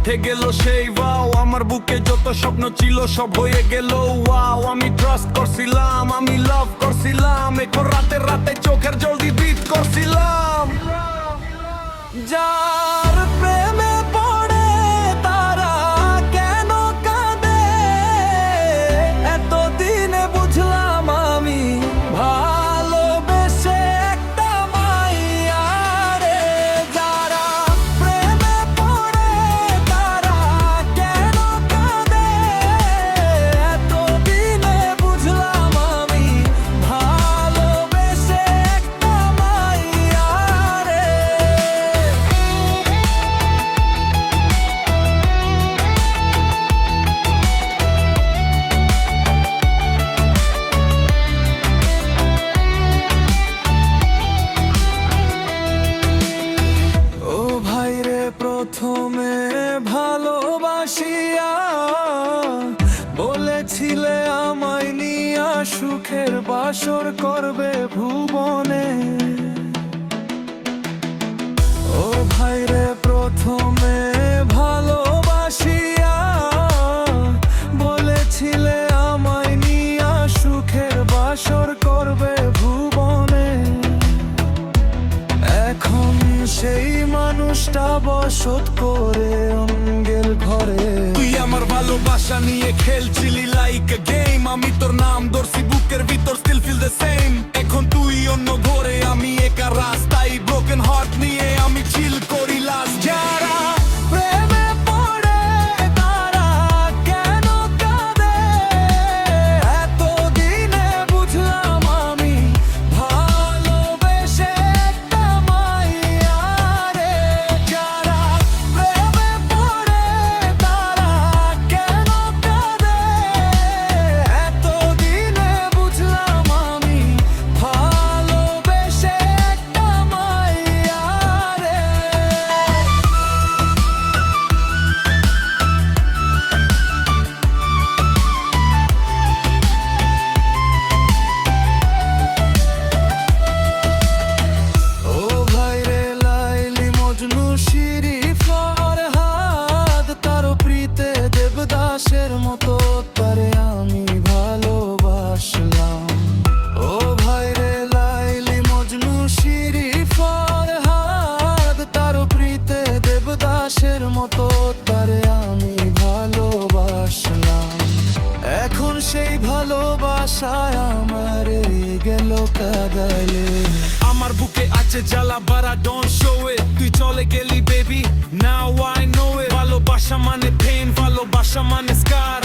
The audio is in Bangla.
উঠে গেল সেই ওয়াও, আমার বুকে যত স্বপ্ন ছিল সব হয়ে গেল ওয়াও। আমি ট্রাস্ট করছিলাম, আমি লাভ করছিলাম, এখন রাতে রাতে চোখের জল দিয়ে বিট করছিলাম। যার প্রেমে পড়ে তারা কেন কাঁদে, এতদিনে বুঝলাম আমি ভালোবেসে একটা মাইয়ারে। যারা প্রেমে পড়ে তারা কেন কাঁদে, এতদিনে বুঝলাম আমি ভালোবেসে একটা মাইয়ারে। ও ভাই রে, প্রথমে ভালোবাসিয়া বলেছিলে আমায় নিয়া সুখের বাসর করবে ভুবনে। ও ভাই রে, প্রথমে ভালোবাসিয়া বলেছিলে আমায় নিয়া সুখের বাসর করবে ভুবনে। এখন সেই মানুষটা বসত করে অঙ্গের ঘরে। তুই আমার ভালোবাসা নিয়ে খেলছিলি লাইক এ গেম, আমি তোর নাম ধরছি বুকের ভিতর, স্টিল ফিল দ্য সেম। এখন তুই অন্য ঘরে, আমি একা রাস্তায়, ব্রোকেন হার্ট নিয়ে আমি চিল করি লাস্ট। যারা প্রেমে পড়ে তারা কেন কাঁদে, এতদিনে বুঝলাম আমি ভালোবেসে একটা মাইয়ারে। যারা প্রেমে পড়ে তারা কেন কাঁদে, এতদিনে বুঝলাম আমি ভালোবেসে একটা মাইয়ারে। ও ভাই রে, লাইলি মজনু শিরি ফরহাদ, তারও প্রীতে দেবদাসের মতো তারে আমি ভালোবাসলাম। ও ভাই রে, লাইলি মজনু শিরি ফরহাদ, তারও প্রীতে দেবদাসের মতো তারে আমি ভালোবাসলাম। এখন সেই ভালোবাসায় আমার গেল কাদালে। আমার বুকে আছে জ্বালা বারা, ডোন্ট শো ইট। তুই চলে গেলি বেবি, নাও আই নো ইট। ভালোবাসা মানে পেইন, ভালোবাসা মানে স্কার।